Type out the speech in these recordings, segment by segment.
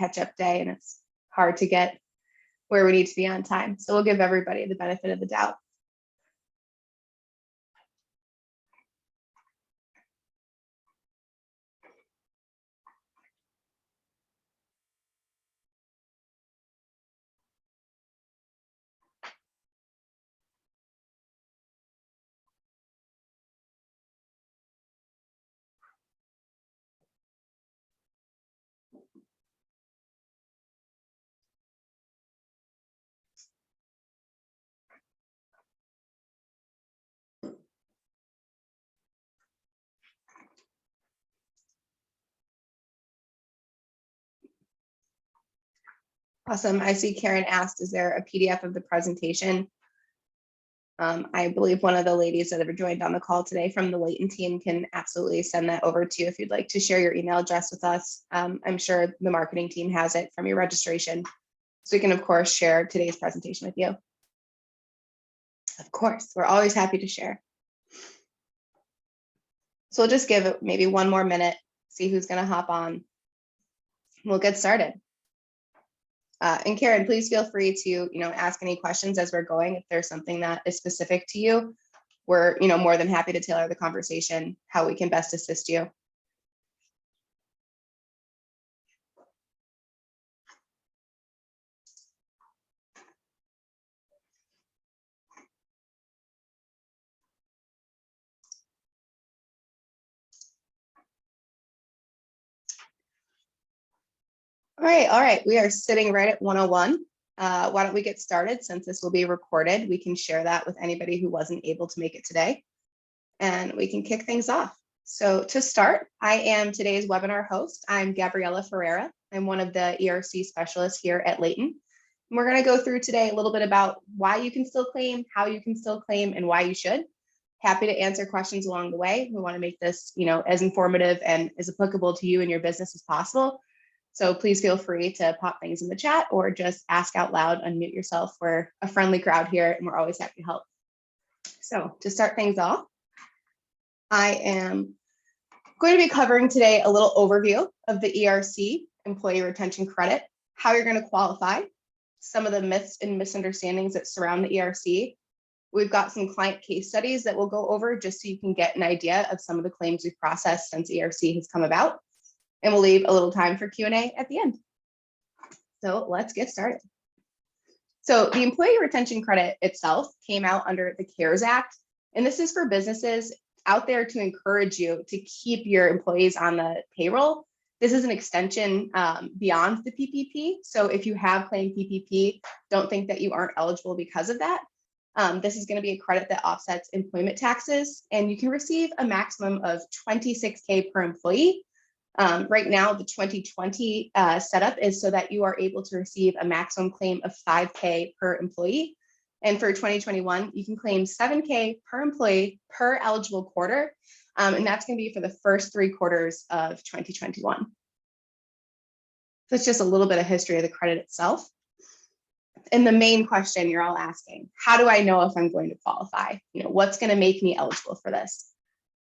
catch-up day and it's hard to get where we need to be on time. So we'll give everybody the benefit of the doubt. Awesome. I see Karen asked, is there a PDF of the presentation? I believe one of the ladies that have joined on the call today from the Layton team can absolutely send that over to you if you'd like to share your email address with us. I'm sure the marketing team has it from your registration. So we can, of course, share today's presentation with you. Of course, we're always happy to share. So we'll just give it maybe one more minute, see who's going to hop on. We'll get started. And Karen, please feel free to, ask any questions as we're going. If there's something that is specific to you, we're, more than happy to tailor the conversation, how we can best assist you. All right. We are sitting right at 101. Why don't we get started? Since this will be recorded, we can share that with anybody who wasn't able to make it today, and we can kick things off. So to start, I am today's webinar host. I'm Gabriela Ferreira. I'm one of the ERC specialists here at Layton. And we're going to go through today a little bit about why you can still claim, how you can still claim, and why you should. Happy to answer questions along the way. We want to make this, as informative and as applicable to you and your business as possible. So please feel free to pop things in the chat or just ask out loud, unmute yourself. We're a friendly crowd here and we're always happy to help. So to start things off, I am going to be covering today a little overview of the ERC, Employee Retention Credit, how you're going to qualify, some of the myths and misunderstandings that surround the ERC. We've got some client case studies that we'll go over just so you can get an idea of some of the claims we've processed since ERC has come about. And we'll leave a little time for Q&A at the end. So let's get started. So the Employee Retention Credit itself came out under the CARES Act, and this is for businesses out there to encourage you to keep your employees on the payroll. This is an extension beyond the PPP. So if you have claimed PPP, don't think that you aren't eligible because of that. This is going to be a credit that offsets employment taxes, and you can receive a maximum of $26K per employee. Right now, the 2020 setup is so that you are able to receive a maximum claim of $5K per employee. And for 2021, you can claim $7K per employee per eligible quarter. And that's going to be for the first 3 quarters of 2021. So it's just a little bit of history of the credit itself. And the main question you're all asking, how do I know if I'm going to qualify? What's going to make me eligible for this?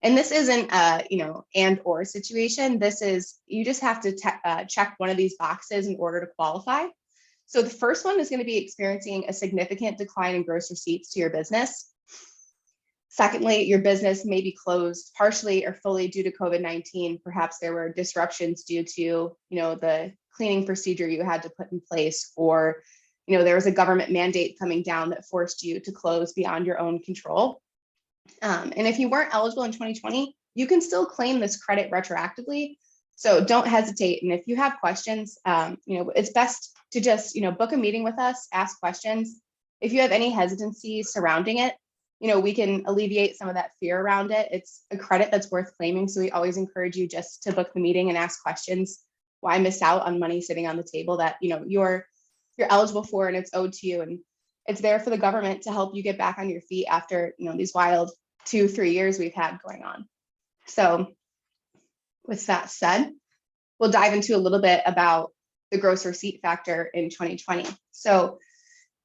And this isn't a, and or situation. This is, you just have to check one of these boxes in order to qualify. So the first one is going to be experiencing a significant decline in gross receipts to your business. Secondly, your business may be closed partially or fully due to COVID-19. Perhaps there were disruptions due to, the cleaning procedure you had to put in place, or, there was a government mandate coming down that forced you to close beyond your own control. And if you weren't eligible in 2020, you can still claim this credit retroactively. So don't hesitate. And if you have questions, it's best to just, book a meeting with us, ask questions. If you have any hesitancy surrounding it, we can alleviate some of that fear around it. It's a credit that's worth claiming. So we always encourage you just to book the meeting and ask questions. Why miss out on money sitting on the table that, you're eligible for and it's owed to you? And it's there for the government to help you get back on your feet after, these wild 2-3 years we've had going on. So with that said, we'll dive into a little bit about the gross receipt factor in 2020. So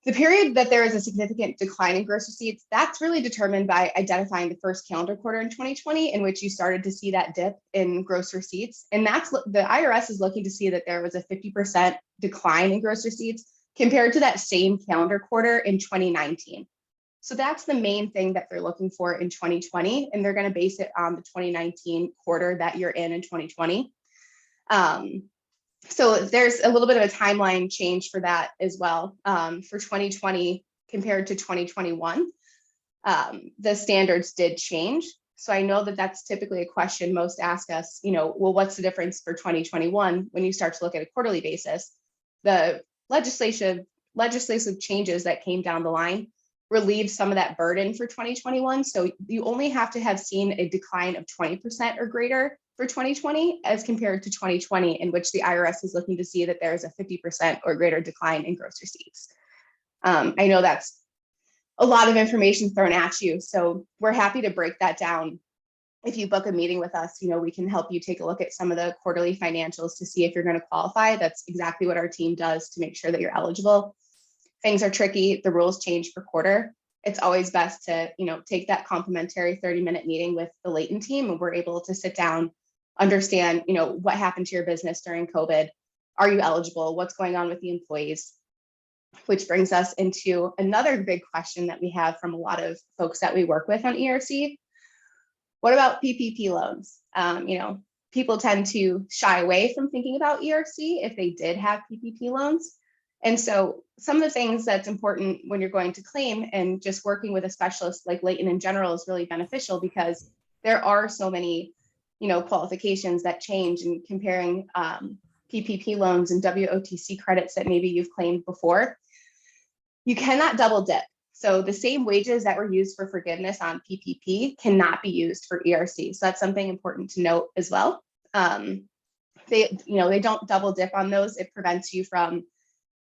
The period that there is a significant decline in gross receipts, that's really determined by identifying the first calendar quarter in 2020 in which you started to see that dip in gross receipts. And that's the IRS is looking to see that there was a 50% decline in gross receipts compared to that same calendar quarter in 2019. So that's the main thing that they're looking for in 2020, and they're going to base it on the 2019 quarter that you're in 2020. So there's a little bit of a timeline change for that as well. For 2020 compared to 2021, the standards did change. So I know that that's typically a question most ask us, well, what's the difference for 2021 when you start to look at a quarterly basis? The legislative changes that came down the line relieve some of that burden for 2021. So you only have to have seen a decline of 20% or greater for 2020 as compared to 2020, in which the IRS is looking to see that there is a 50% or greater decline in gross receipts. I know that's a lot of information thrown at you, so we're happy to break that down. If you book a meeting with us, we can help you take a look at some of the quarterly financials to see if you're going to qualify. That's exactly what our team does to make sure that you're eligible. Things are tricky. The rules change per quarter. It's always best to, take that complimentary 30-minute meeting with the Layton team, and we're able to sit down, understand, what happened to your business during COVID. Are you eligible? What's going on with the employees? Which brings us into another big question that we have from a lot of folks that we work with on ERC. What about PPP loans? People tend to shy away from thinking about ERC if they did have PPP loans. And so some of the things that's important when you're going to claim, and just working with a specialist like Layton in general is really beneficial, because there are so many, qualifications that change, and comparing PPP loans and WOTC credits that maybe you've claimed before. You cannot double dip. So the same wages that were used for forgiveness on PPP cannot be used for ERC. So that's something important to note as well. They don't double dip on those. It prevents you from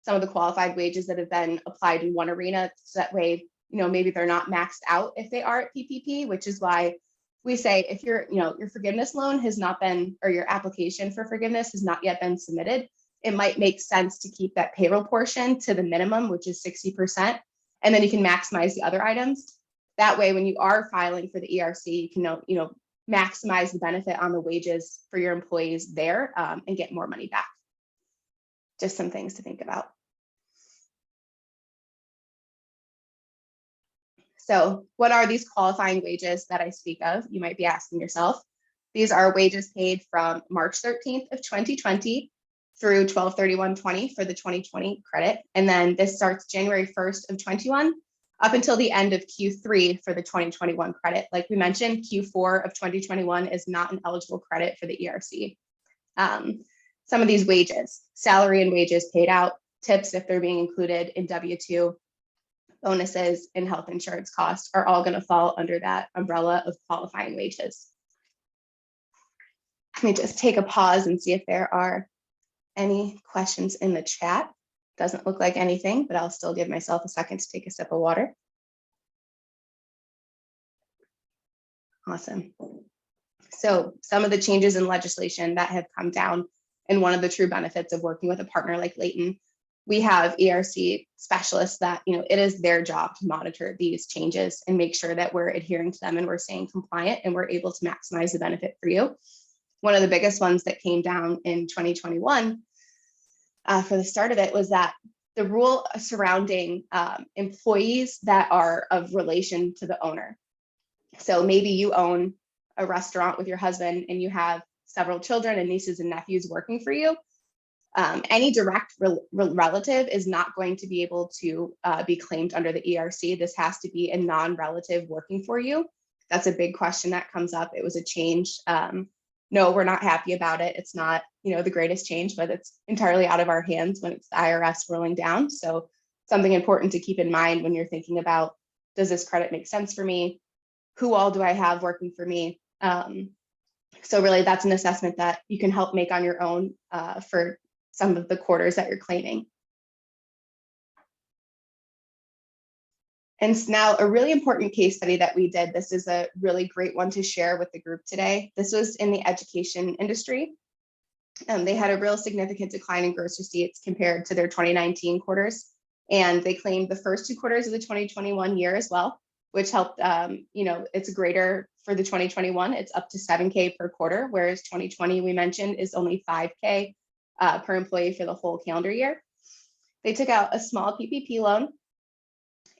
some of the qualified wages that have been applied in one arena. So that way, maybe they're not maxed out if they are at PPP, which is why we say if your forgiveness loan has not been, or your application for forgiveness has not yet been submitted, it might make sense to keep that payroll portion to the minimum, which is 60%, and then you can maximize the other items. That way, when you are filing for the ERC, you can maximize the benefit on the wages for your employees there, and get more money back. Just some things to think about. So what are these qualifying wages that I speak of? You might be asking yourself. These are wages paid from March 13th of 2020 through 12/31/20 for the 2020 credit. And then this starts January 1st of 21 up until the end of Q3 for the 2021 credit. Like we mentioned, Q4 of 2021 is not an eligible credit for the ERC. Some of these wages, salary and wages paid out, tips if they're being included in W-2, bonuses, and health insurance costs are all going to fall under that umbrella of qualifying wages. Let me just take a pause and see if there are any questions in the chat. Doesn't look like anything, but I'll still give myself a second to take a sip of water. Awesome. So some of the changes in legislation that have come down, and one of the true benefits of working with a partner like Layton, we have ERC specialists that, it is their job to monitor these changes and make sure that we're adhering to them and we're staying compliant and we're able to maximize the benefit for you. One of the biggest ones that came down in 2021 for the start of it was that the rule surrounding employees that are of relation to the owner. So maybe you own a restaurant with your husband and you have several children and nieces and nephews working for you. Any direct relative is not going to be able to be claimed under the ERC. This has to be a non-relative working for you. That's a big question that comes up. It was a change. No, we're not happy about it. It's not, the greatest change, but it's entirely out of our hands when it's the IRS rolling down. So something important to keep in mind when you're thinking about, does this credit make sense for me? Who all do I have working for me? So really that's an assessment that you can help make on your own for some of the quarters that you're claiming. And now a really important case study that we did, this is a really great one to share with the group today. This was in the education industry. They had a real significant decline in gross receipts compared to their 2019 quarters. And they claimed the first 2 quarters of the 2021 year as well, which helped, it's greater for the 2021, it's up to 7K per quarter, whereas 2020, we mentioned, is only 5K per employee for the whole calendar year. They took out a small PPP loan,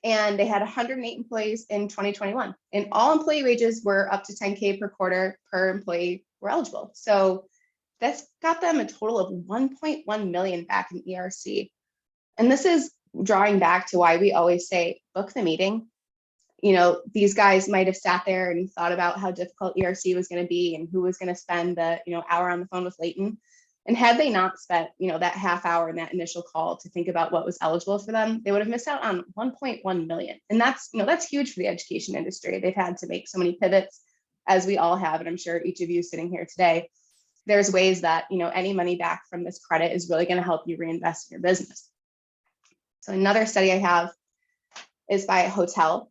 and they had 108 employees in 2021, and all employee wages were up to 10K per quarter per employee were eligible. So that's got them a total of 1.1 million back in ERC. And this is drawing back to why we always say, book the meeting. These guys might have sat there and thought about how difficult ERC was going to be and who was going to spend the, hour on the phone with Leighton. And had they not spent, that half hour in that initial call to think about what was eligible for them, they would have missed out on 1.1 million. And that's huge for the education industry. They've had to make so many pivots, as we all have. And I'm sure each of you sitting here today, there's ways that, any money back from this credit is really going to help you reinvest in your business. So another study I have is by a hotel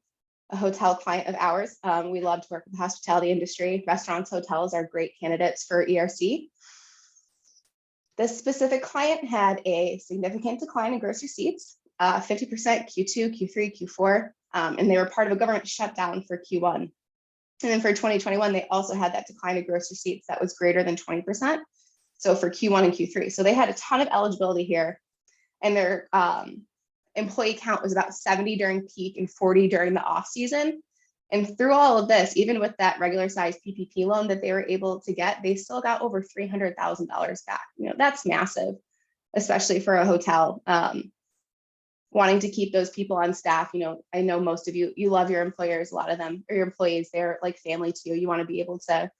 client of ours. We love to work with the hospitality industry. Restaurants, hotels are great candidates for ERC. This specific client had a significant decline in gross receipts, 50% Q2, Q3, Q4, and they were part of a government shutdown for Q1. And then for 2021, they also had that decline of gross receipts that was greater than 20%. So for Q1 and Q3. So they had a ton of eligibility here, and their employee count was about 70 during peak and 40 during the off season. And through all of this, even with that regular size PPP loan that they were able to get, they still got over $300,000 back. That's massive, especially for a hotel. Wanting to keep those people on staff. I know most of you love your employers, a lot of them, or your employees, they're like family to you. You want to be able to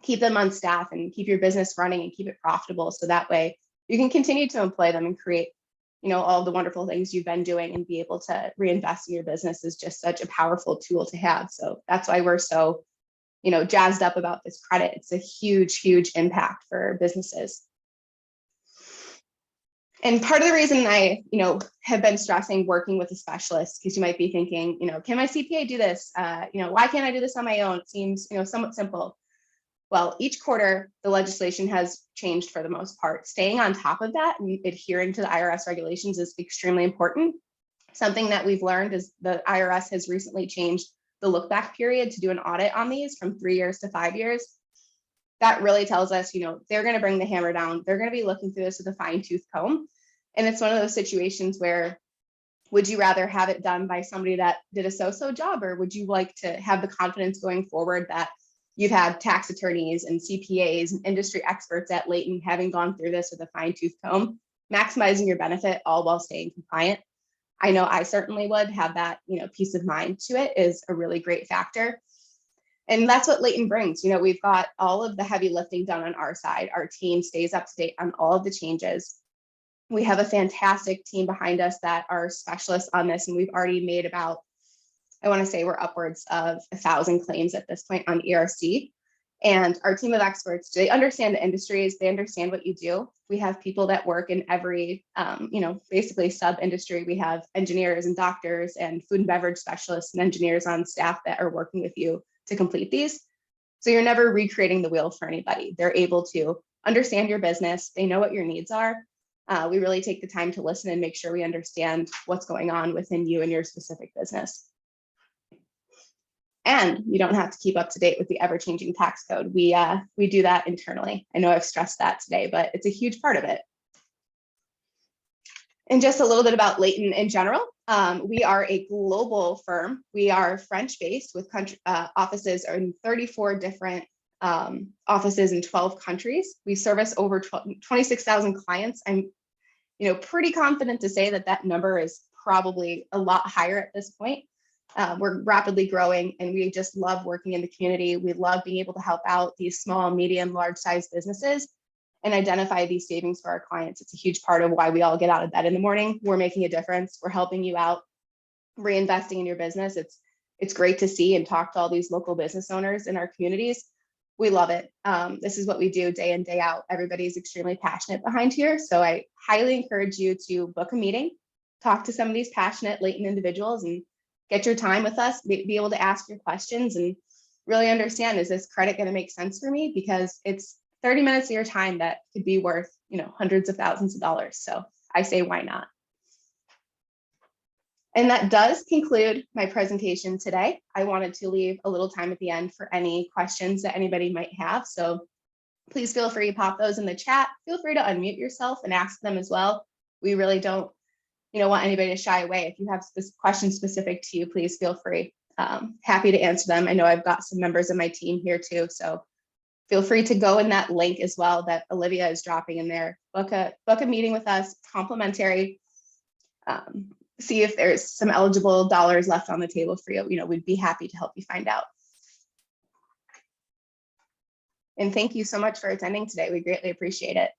keep them on staff and keep your business running and keep it profitable. So that way you can continue to employ them and create all the wonderful things you've been doing, and be able to reinvest in your business is just such a powerful tool to have. So that's why we're so, jazzed up about this credit. It's a huge, huge impact for businesses. And part of the reason I, have been stressing working with a specialist, because you might be thinking, can my CPA do this? Why can't I do this on my own? It seems, somewhat simple. Well, each quarter, the legislation has changed for the most part. Staying on top of that and adhering to the IRS regulations is extremely important. Something that we've learned is the IRS has recently changed the look back period to do an audit on these from 3 years to 5 years. That really tells us, they're going to bring the hammer down. They're going to be looking through this with a fine tooth comb. And it's one of those situations where, would you rather have it done by somebody that did a so-so job, or would you like to have the confidence going forward that you've had tax attorneys and CPAs and industry experts at Leighton having gone through this with a fine tooth comb, maximizing your benefit all while staying compliant? I know I certainly would have that, peace of mind to it is a really great factor. And that's what Leighton brings. We've got all of the heavy lifting done on our side. Our team stays up to date on all of the changes. We have a fantastic team behind us that are specialists on this, and we've already made about, I want to say we're upwards of 1,000 claims at this point on ERC. And our team of experts, they understand the industries, they understand what you do. We have people that work in every, basically sub-industry. We have engineers and doctors and food and beverage specialists and engineers on staff that are working with you to complete these. So you're never recreating the wheel for anybody. They're able to understand your business. They know what your needs are. We really take the time to listen and make sure we understand what's going on within you and your specific business. And you don't have to keep up to date with the ever-changing tax code. We do that internally. I know I've stressed that today, but it's a huge part of it. And just a little bit about Leighton in general. We are a global firm. We are French-based with offices in 34 different offices in 12 countries. We service over 26,000 clients. I'm pretty confident to say that number is probably a lot higher at this point. We're rapidly growing, and we just love working in the community. We love being able to help out these small, medium, large-sized businesses and identify these savings for our clients. It's a huge part of why we all get out of bed in the morning. We're making a difference. We're helping you out, reinvesting in your business. It's great to see and talk to all these local business owners in our communities. We love it. This is what we do day in, day out. Everybody's extremely passionate behind here. So I highly encourage you to book a meeting, talk to some of these passionate Leighton individuals, and get your time with us, be able to ask your questions and really understand, is this credit going to make sense for me? Because it's 30 minutes of your time that could be worth, hundreds of thousands of dollars. So I say, why not? And that does conclude my presentation today. I wanted to leave a little time at the end for any questions that anybody might have. So please feel free to pop those in the chat. Feel free to unmute yourself and ask them as well. We really don't, want anybody to shy away. If you have questions specific to you, please feel free. Happy to answer them. I know I've got some members of my team here too, so feel free to go in that link as well that Olivia is dropping in there. Book a meeting with us, complimentary. See if there's some eligible dollars left on the table for you. We'd be happy to help you find out. And thank you so much for attending today. We greatly appreciate it.